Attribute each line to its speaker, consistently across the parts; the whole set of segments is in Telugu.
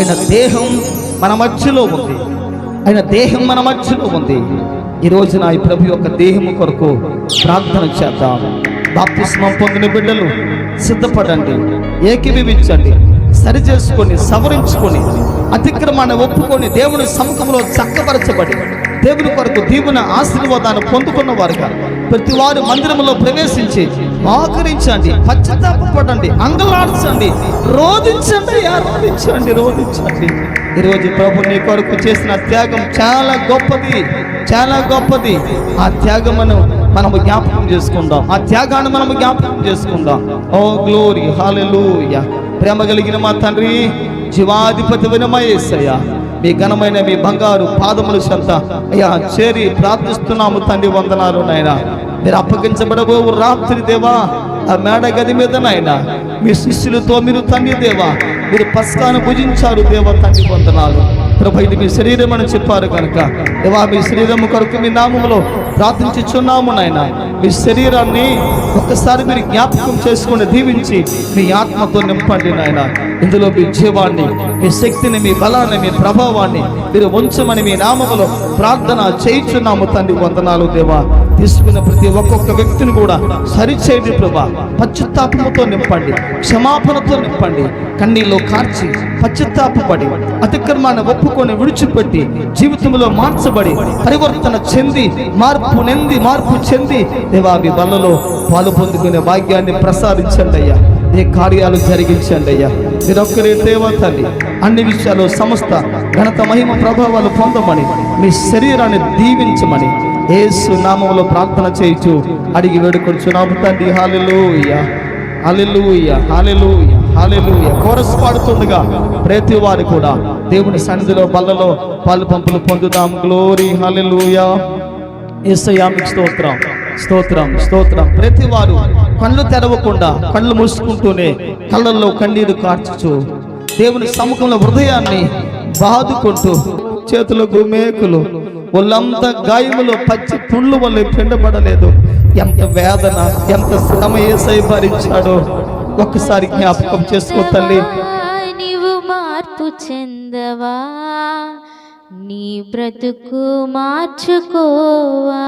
Speaker 1: ఆయన దేహం మన మధ్యలో ఉంది. ఆయన దేహం మన మధ్యలో ఉంది. ఈ రోజున ఈ ప్రభు యొక్క దేహము కొరకు ప్రార్థన చేద్దాం. బాప్తిస్మం పొందిన బిడ్డలు సిద్ధపడండి, ఏకీభవించండి, సరి చేసుకొని సవరించుకొని అతిక్రమాన్ని ఒప్పుకొని దేవుని సముఖంలో చక్కపరచబడి దేవుని కొరకు దీవున ఆశీర్వాదాన్ని పొందుకున్న వారుగా ప్రతి వారు మందిరంలో ప్రవేశించి ఆకరించండి, పశ్చాత్తాపపడండి, అంగలార్చండి, రోధించండి, రోధించండి. ఈరోజు ప్రభు నీ కొరకు చేసిన త్యాగం చాలా గొప్పది, చాలా గొప్పది. ఆ త్యాగమును మనము జ్ఞాపకం చేసుకుందాం, ఆ త్యాగాన్ని మనము జ్ఞాపకం చేసుకుందాం. ఓ గ్లోరీ, హల్లెలూయా. ప్రేమ కలిగిన మా తండ్రి, జీవాధిపతి వినమా యేసయ్యా, మీ ఘనమైన మీ బంగారు పాదములు చెంత అయ్యా చేరి ప్రార్థిస్తున్నాము తండ్రి. వందనాలు నాయన. మీరు అప్పగించబడబో రాత్రి దేవా ఆ మేడ గది మీద నాయన మీ శిష్యులతో మీరు తండ్రి దేవా మీరు పస్కాను భుజించారు దేవా తండ్రి. వందనాలు ప్రభు. ఇది మీ శరీరం అని చెప్పారు కనుక దేవా మీ శరీరము కొరకు మీ నామములో ప్రార్థించుచున్నాము నాయన. మీ శరీరాన్ని ఒక్కసారి మీరు జ్ఞాపకం చేసుకుని దీవించి మీ ఆత్మతో నింపండి నాయన. ఇందులో మీ జీవాన్ని, మీ శక్తిని, మీ బలాన్ని, మీ ప్రభావాన్ని మీరు ఉంచమని మీ నామములో ప్రార్థన చేయించున్నాము తండ్రి. వందనాలు దేవా. తీసుకున్న ప్రతి ఒక్కొక్క వ్యక్తిని కూడా సరిచేయండి ప్రభా. పశ్చాత్తాపముతో నింపండి, క్షమాపణతో నింపండి. కన్నీలో కార్చి పశ్చాత్తాపడి అతిక్రమాన్ని ఒప్పుకొని విడిచిపెట్టి జీవితంలో మార్చబడి పరివర్తన చెంది మార్పు చెంది దేవా మీ బలలో పాలు పొందుకునే భాగ్యాన్ని ప్రసాదించండి అయ్యా. ఏ కార్యాలు జరిగించండి అయ్యా. మీరొక్కరే దేవా తల్లి. అన్ని విషయాలు సమస్త ఘనత మహిమ ప్రభావాలు పొందమని మీ శరీరాన్ని దీవించమని యేసు నామములో ప్రార్థన చేయించు అడిగి వేడుకొంచున్నాము తండ్రి. హల్లెలూయా, హల్లెలూయా, హల్లెలూయా, హల్లెలూయా. కోరస్ పాడుతుండగా ప్రతి వారు కూడా దేవుని సన్నిధిలో బల్లలో పాలు పంపులు పొందుదాం. గ్లోరీ, హల్లెలూయా. యేసయ్యా మీకు స్తోత్రం, స్తోత్రం, స్తోత్రం. ప్రతి వారు కళ్ళు తెరవకుండా కళ్ళు మూసుకుంటూనే కళ్ళల్లో కన్నీరు కార్చుచు దేవుని సముఖంలో హృదయాన్ని బాదుకుంటూ చేతులకు మేకులు ఒళ్ళంతా గాయములో పచ్చి పుండ్లు వల్ల పిండబడలేదు. ఎంత వేదన, ఎంత శ్రమ యేసయ్య భరించాడో ఒక్కసారి జ్ఞాపకం చేసుకో తల్లి.
Speaker 2: నీవు మార్పు చెందవా, నీ బ్రతుకు మార్చుకోవా.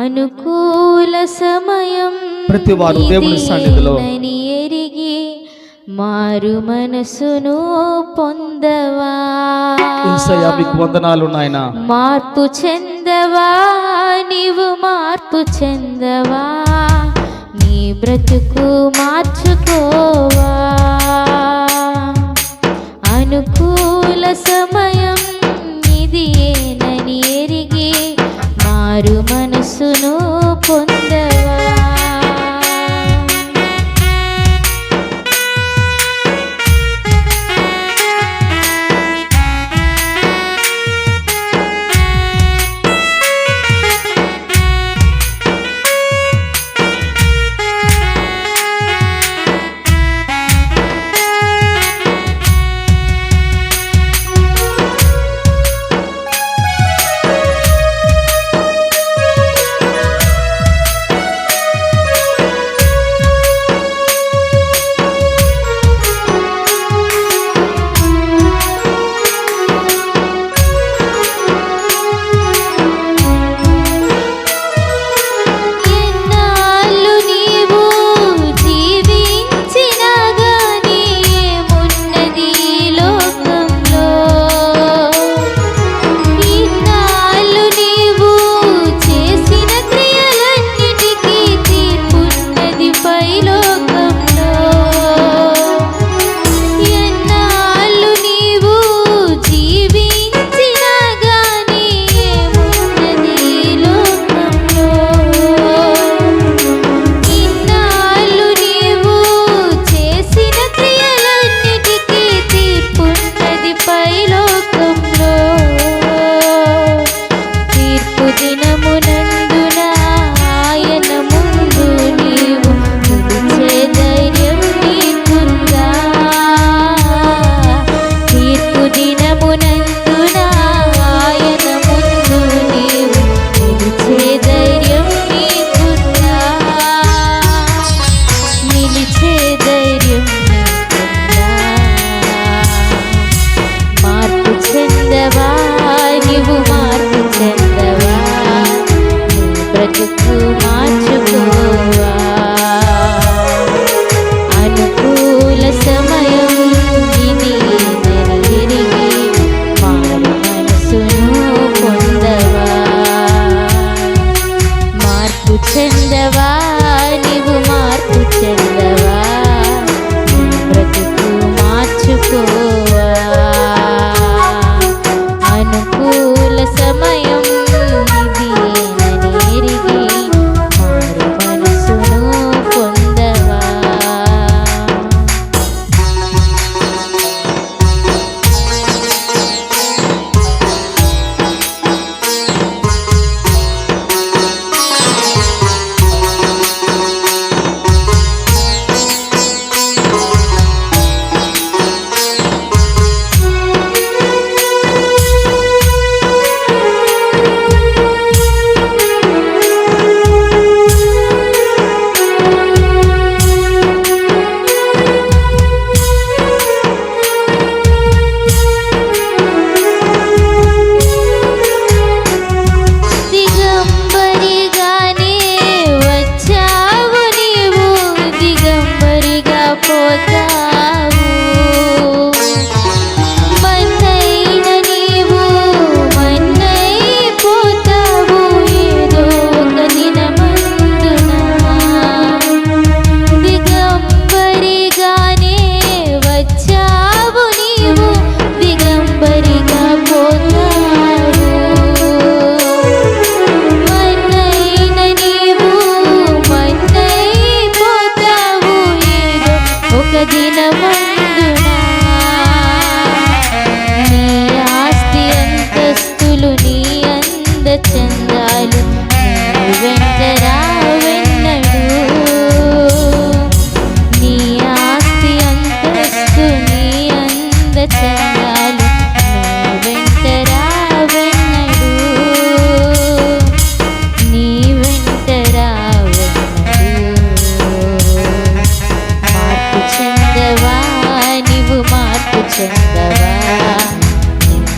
Speaker 2: అనుకూల సమయం
Speaker 1: ప్రతి వారు దేవుని సన్నిధిలో
Speaker 2: ఎరిగి మారు మనసును పొందవా.
Speaker 1: యేసయ్యా మీకు వందనాలు నాయనా.
Speaker 2: మార్పు చెందవా, నీవు మార్పు చెందవా, నీ బ్రతుకు మార్చుకోవా. అనుకూల సమయం ఇది ఏనని ఎరిగి మారు మనసును పొందవా.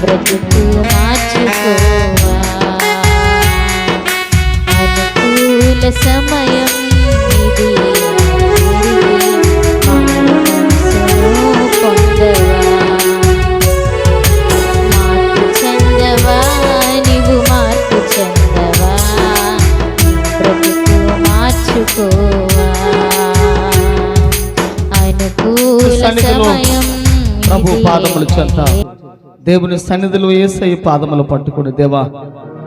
Speaker 2: బ్రతుకు మార్చుకోవా. అనుకూల సమయం ఇది, మారు మనసును పొందవా. మార్పు చెందవా, నీవు మార్పు చెందవా, బ్రతుకు మార్చుకోవా. అనుకూల సమయం
Speaker 1: ప్రభు పాదములు చెంత దేవుని సన్నిధిలో యేసయ్య పాదములు పట్టుకుని, దేవా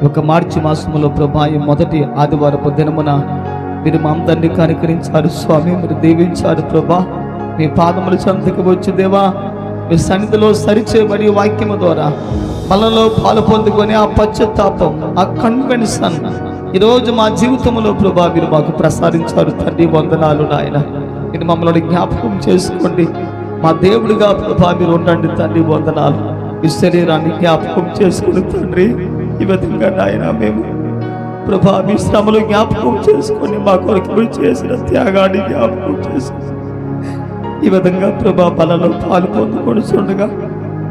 Speaker 1: ఒక మార్చి మాసములో ప్రభా ఈ మొదటి ఆదివారపు దినమున మీరు మా అందరినీ కనికరించారు స్వామి, మీరు దీవించారు ప్రభా. మీ పాదములు చెంతకు వచ్చి దేవా మీ సన్నిధిలో సరిచేయబడి వాక్యము ద్వారా మనలో పాలు పొందుకొని ఆ పశ్చాత్తాపం, ఆ కన్వెన్షన్ ఈరోజు మా జీవితంలో ప్రభా మీరు మాకు ప్రసాదించారు తండ్రి. వందనాలు నాయన. మీరు మమ్మల్ని జ్ఞాపకం చేసుకోండి, మా దేవుడిగా ప్రభా మీరు ఉండండి తండ్రి. వందనాలు. ఈ శరీరాన్ని జ్ఞాపకం చేసుకుని తండ్రి, ఈ విధంగా నాయన మేము ప్రభా మీ శ్రమలు జ్ఞాపకం చేసుకొని మా కొరకు మీరు చేసిన త్యాగాన్ని జ్ఞాపకం చేసుకుని ఈ విధంగా ప్రభా బలలో పాలు పొందుకొని చూడగా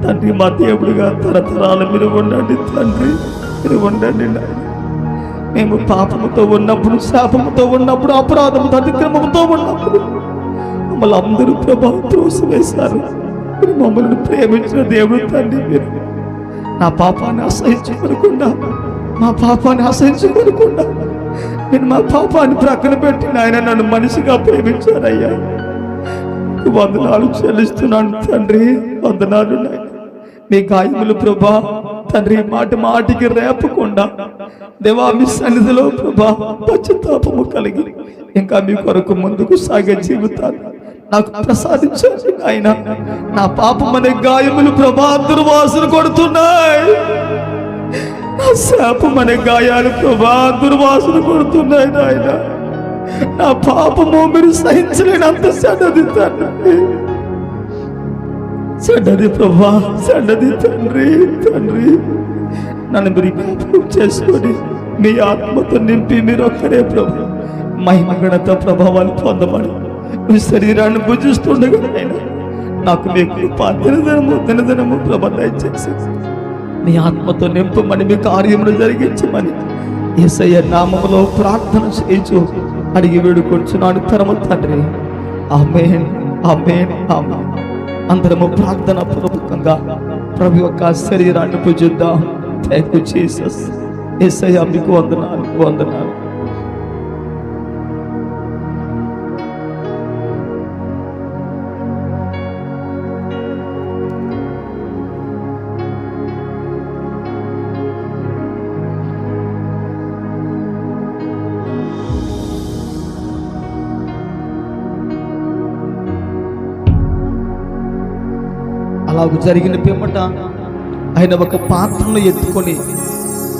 Speaker 1: తండ్రి మా దేవుడిగా తరతరాలు మీరు ఉండండి తండ్రి, మీరు ఉండండి నాయన. మేము పాపముతో ఉన్నప్పుడు, శాపముతో ఉన్నప్పుడు, అపరాధముతో అతిక్రమముతో ఉన్నప్పుడు మమ్మల్ని అందరూ ప్రభావం త్రోసివేశారు. మీరు మమ్మల్ని ప్రేమించిన దేవుడు తండ్రి. మీరు నా పాపాన్ని అసహించుకోకుండా, మా పాపాన్ని అసహించుకోకుండా మీరు మా పాపాన్ని ప్రక్కన పెట్టి ఆయన నన్ను మనిషిగా ప్రేమించారయ్యా. వందనాలు చెల్లిస్తున్నాను తండ్రి. వందనాలు నాయన. మీ గాయములు ప్రభా తండ్రి మాటి మాటికి రేపకుండా దేవా మీ సన్నిధిలో ప్రభా పశ్చాత్తాపము కలిగి ఇంకా మీ కొరకు ముందుకు సాగే జీవితాన్ని నాకు ప్రసాదించండి ఆయన. నా పాపం అనే గాయములు ప్రభా దుర్వాసన కొడుతున్నాయి, నా శాపం అనే గాయాలు ప్రభా దుర్వాసన కొడుతున్నాయి నాయన. నా పాపము మీరు సహించలేనంత చెడ్డది తండ్రి, చెడ్డది ప్రభా, చెడ్డది తండ్రి. తండ్రి నన్ను మీరు జ్ఞాపకం చేసుకొని మీ ఆత్మతో నింపి మీరు ఒక్కరే ప్రభు మహిమ గణత ప్రభావాలు పొందమని మీ శరీరాన్ని భుజిస్తుండగా ఆయన నాకు మీ కృప దినదినము ప్రభ దయచేసి మీ ఆత్మతో నింపమని మీ కార్యములు జరిగించమని యేసయ్య నామములో ప్రార్థన చేయించు అడిగి వేడుకొంచున్నాను పరమ తండ్రి. ఆమేన్, ఆమేన్, ఆమేన్. అందరము ప్రార్థన పూర్వకంగా ప్రభు యొక్క శరీరాన్ని పూజిద్దాం. Thank you Jesus. యేసయ్య మీకు వందనాలు, వందనాలు. అలాగూ జరిగిన పిమ్మట ఆయన ఒక పాత్రను ఎత్తుకొని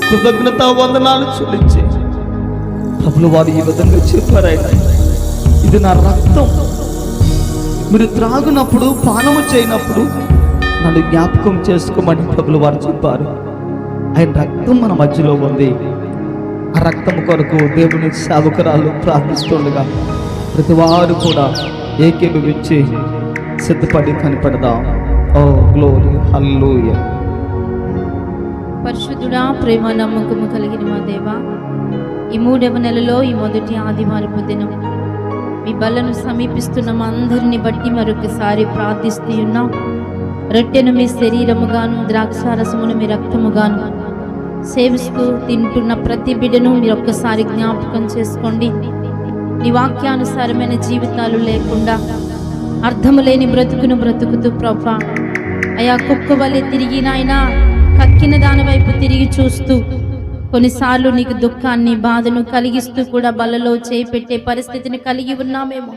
Speaker 1: కృతజ్ఞత వందనాలు చెల్లించి ప్రభులు వారు ఈ విధంగా చెప్పారు, ఆయన ఇది నా రక్తం, మీరు త్రాగునప్పుడు పానము చేయనప్పుడు నన్ను జ్ఞాపకం చేసుకోమని ప్రభులు వారు చెప్పారు. ఆయన రక్తం మన మధ్యలో ఉంది. ఆ రక్తం కొరకు దేవుని సేవకురాలు ప్రార్థిస్తుండగా ప్రతి వారు కూడా ఏకీభవించి సిద్ధపడి కనిపెడదాం. ఓ గ్లోరీ, హల్లెలూయా.
Speaker 2: పరిశుద్ధుడా, ప్రేమ నమ్మకము కలిగిన మా దేవా, ఈ 3వ నెలలో ఈ మొదటి ఆదివారపు దినం మీ బలను సమీపిస్తున్న మా అందరిని బట్టి మరొకసారి ప్రార్థిస్తూ ఉన్నాం. రొట్టెను మీ శరీరముగాను, ద్రాక్షారసమును మీ రక్తముగాను సేవిస్తూ తింటున్న ప్రతి బిడ్డను మీరు ఒక్కసారి జ్ఞాపకం చేసుకోండి. నీ వాక్యానుసారమైన జీవితాలు లేకుండా అర్థము లేని బ్రతుకును బ్రతుకుతూ ప్రభా అయా కుక్క వలె తిరిగి నాయనా కక్కిన దాని వైపు తిరిగి చూస్తూ కొన్నిసార్లు నీకు దుఃఖాన్ని, బాధను కలిగిస్తూ కూడా బలలో చేపెట్టే పరిస్థితిని కలిగి ఉన్నామేమో.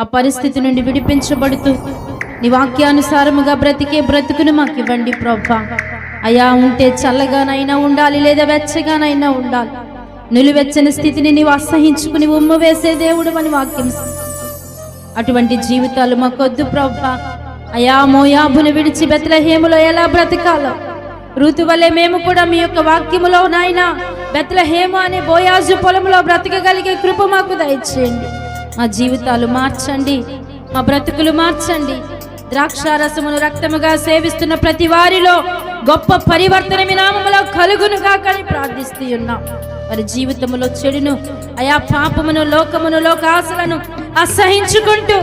Speaker 2: ఆ పరిస్థితి నుండి విడిపించబడుతూ నీ వాక్యానుసారముగా బ్రతికే బ్రతుకును మాకు ఇవ్వండి ప్రభా. అయా ఉంటే చల్లగానైనా ఉండాలి, లేదా వెచ్చగానైనా ఉండాలి. నిలువెచ్చని స్థితిని నీవు అసహించుకుని ఉమ్ము వేసే దేవుడు అని వాక్యం. అటువంటి జీవితాలు మాకొద్దు ప్రభా. అయా మోయాబును విడిచి బెత్లెహేములో ఎలా బ్రతకాలో ఋతు వలె మేము కూడా మీ యొక్క వాక్యములో నాయనా బెత్లెహేము అనే బోయాజు పొలంలో బ్రతకగలిగే కృప మాకు దయచేయండి. మా జీవితాలు మార్చండి, మా బ్రతుకులు మార్చండి. ద్రాక్షారసమును రక్తముగా సేవిస్తున్న ప్రతి వారిలో గొప్ప పరివర్తన మీ నామములో కలుగును కాకని ప్రార్థిస్తూ ఉన్నాం. వారి జీవితంలో చెడును, అయా పాపమును, లోకమును, లోకాశలను అసహించుకుంటూ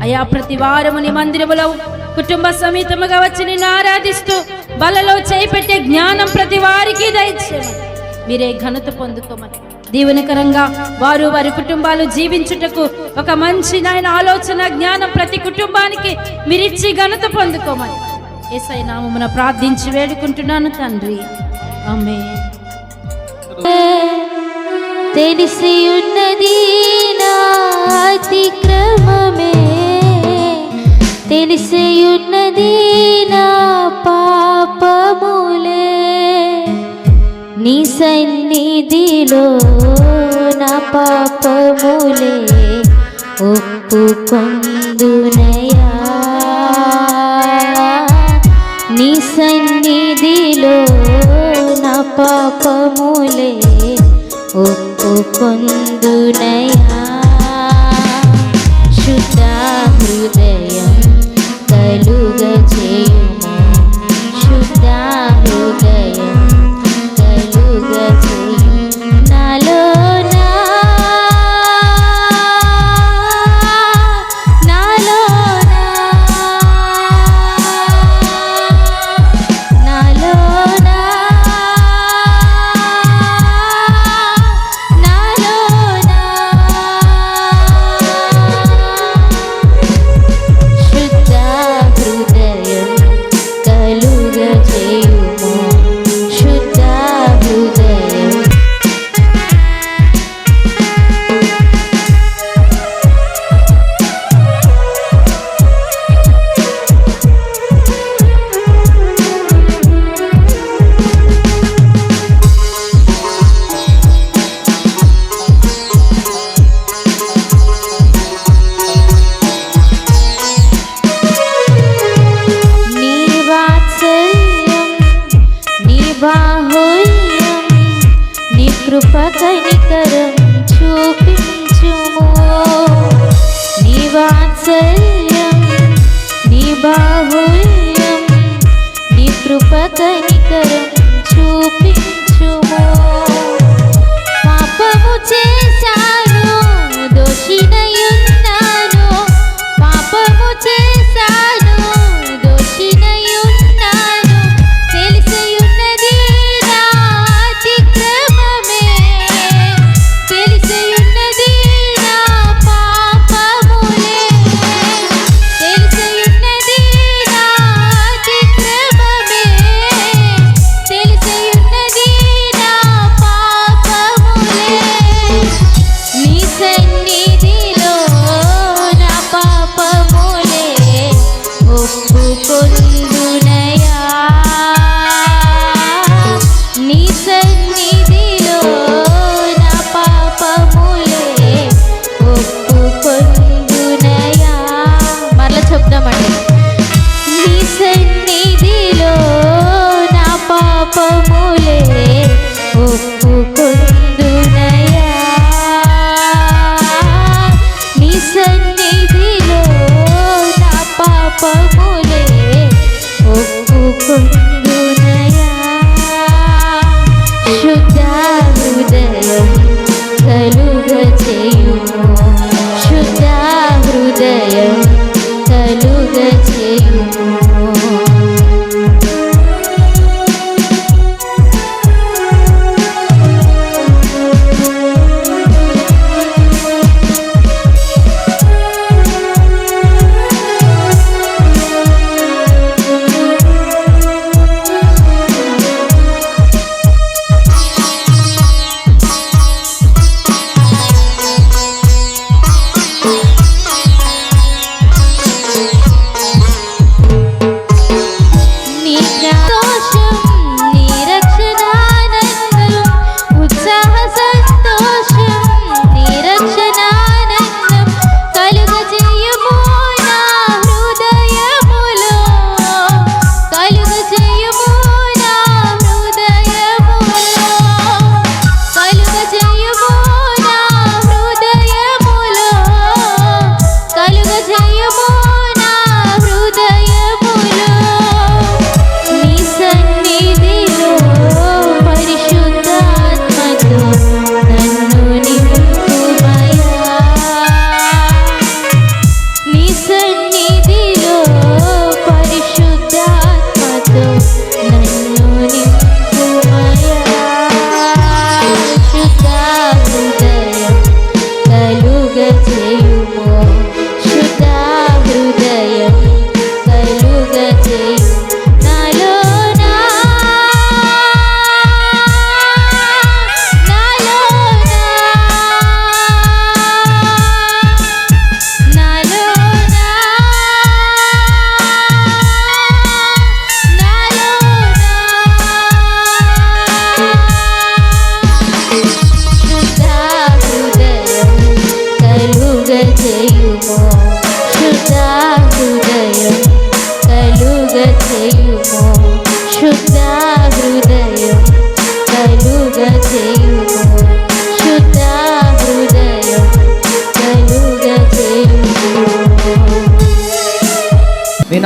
Speaker 2: అయా ప్రతి వారము నీ మందిరములో కుటుంబ సమేతముగా వచ్చి నిన్ను ఆరాధిస్తూ బలలో చేపెట్టే జ్ఞానం ప్రతి వారికి దయచేయమని, మీరే ఘనత పొందుకోమని, దీవెనకరంగా వారు వారి కుటుంబాలు జీవించుటకు ఒక మంచి నాయన ఆలోచన, జ్ఞానం ప్రతి కుటుంబానికి మీరిచ్చి ఘనత పొందుకోమని యేసయ్య నామమున ప్రార్థించి వేడుకుంటున్నాను తండ్రి, ఆమేన్.
Speaker 3: తెలిసి ఉన్నది నా అతిక్రమమే, తెలిసి ఉన్నది నా పాపములే, నీ సన్నిధిలో నా పాపములే ఒప్పుకొందునయా, నీ సన్నిధిలో నా పాపములే ఒప్పుకొందునయా. శుద్ధ హృదయం కలుగజేయుము, శుద్ధ హృదయం కలుగజేయుము నాలో కృప కనికరం చూపించుము, నీ వాత్సల్యం నీ బాహుల్యం నీ కృప కనికరం చూపించుము. పాపము చేశాను దోషినయున్నాను, పాపము చేశాను దోషినయున్నాను, తెలిసియున్నది నా అతిక్రమమే, తెలిసియున్నది నా పాపములే, తెలిసియున్నది నా అతిక్రమమే, తెలిసియున్నది నా పాపములే, నీ సన్నిధిలో నా పాపములే ఒప్పుకొందునయా, నీ సన్నిధిలో నా పాపములే ఒప్పుకొందునయా. మరలా చెప్దామండి, నీ సన్నిధిలో నా పాపములే ఒప్పుకొందునయా, నీ సన్నిధిలో నా పాపములే ఒప్పుకొందునయా. శుద్ధ హృదయం కలుగజేయుము, శుద్ధ హృదయం కలుగజేయుము.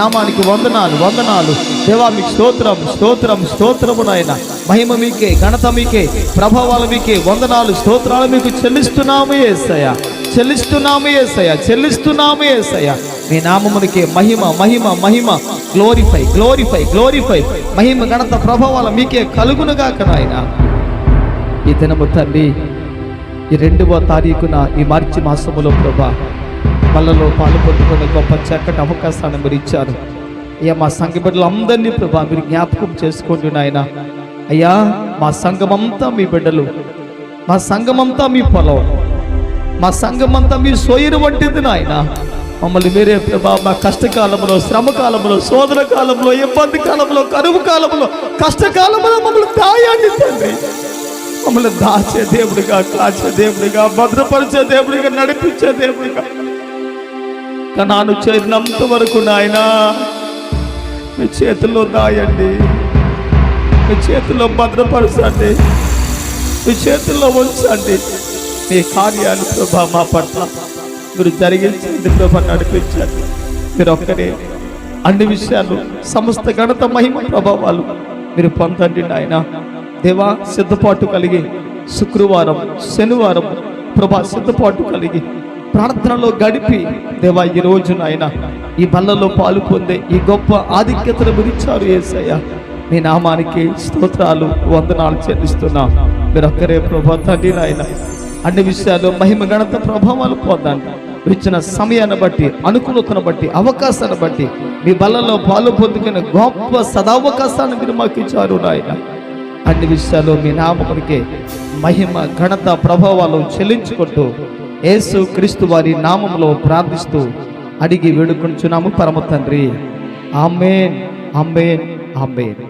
Speaker 1: నామానికి వందనాలు వందనాలు దేవా, మీకు స్తోత్రం స్తోత్రం స్తోత్రము నాయన. మహిమ మీకే, ఘనత మీకే, ప్రభావాలు మీకే, వందనాలు స్తోత్రాలు మీకు చెల్లిస్తున్నాము యేసయ్యా, చెల్లిస్తున్నాము యేసయ్యా, చెల్లిస్తున్నాము యేసయ్యా. మీ నామమునికే మహిమ మహిమ మహిమ, గ్లోరిఫై గ్లోరిఫై గ్లోరిఫై, మహిమ ఘనత ప్రభావాలు మీకే కలుగునుగాక నాయన. ఈ దినము తండ్రి, ఈ 2వ తారీఖున ఈ మార్చి మాసములో ప్రభా పళ్ళలో పాలు పొందుకునే గొప్ప చక్కటి అవకాశాన్ని మీరు ఇచ్చారు అయ్యా. మా సంఘ బిడ్డలందరినీ ప్రభా మీరు జ్ఞాపకం చేసుకోండి నాయన. అయ్యా, మా సంఘమంతా మీ బిడ్డలు, మా సంఘమంతా మీ పొలం, మా సంఘమంతా మీ సోయరు వంటిది నాయన. మమ్మల్ని మీరే ప్రభా మా కష్టకాలంలో, శ్రమ కాలంలో, శోధన కాలంలో, ఇబ్బంది కాలంలో, కరువు కాలంలో, కష్టకాలంలో మమ్మల్ని దాయండి తండ్రి. మమ్మల్ని దాచే దేవుడిగా, కాచే దేవుడిగా, భద్రపరిచే దేవుడిగా, నడిపించే దేవుడిగా కనాను చేరినంత వరకు నాయన మీ చేతుల్లో దాయండి, మీ చేతుల్లో భద్రపరచండి, మీ చేతుల్లో ఉంచండి. మీ కార్యాలు ప్రభా మా పట్ల మీరు జరిగించండి ప్రభా, నడిపించండి. మీరు ఒక్కరే అన్ని విషయాలు, సమస్త ఘనత మహిమ ప్రభావాలు మీరు పొందండి నాయన. దేవా, సిద్ధపాటు కలిగి శుక్రవారం శనివారం ప్రభా సిద్ధపాటు కలిగి ప్రార్థనలో గడిపి దేవా ఈ రోజు నాయన ఈ బల్లలో పాలు పొందే ఈ గొప్ప ఆధిక్యతను విరిచారు యేసయ్య. మీ నామానికి స్తోత్రాలు వందనాలు చెల్లిస్తున్నా. మీరు ఒక్కరే ప్రభా తండ్రి నాయన. అన్ని విషయాలు మహిమ ఘనత ప్రభావాలు పొందండి. ఇచ్చిన సమయాన్ని బట్టి, అనుకూలతను బట్టి, అవకాశాన్ని బట్టి మీ బల్లలో పాలు పొందుకునే గొప్ప సదావకాశాన్ని మీరు మాకు ఇచ్చారు నాయన. అన్ని విషయాలు మీ నామమునికే మహిమ ఘనత ప్రభావాలు చెల్లించుకుంటూ యేసు క్రీస్తు వారి నామములో ప్రార్థిస్తూ అడిగి వేడుకొంచున్నాము పరమ తండ్రి. ఆమేన్ ఆమేన్ ఆమేన్.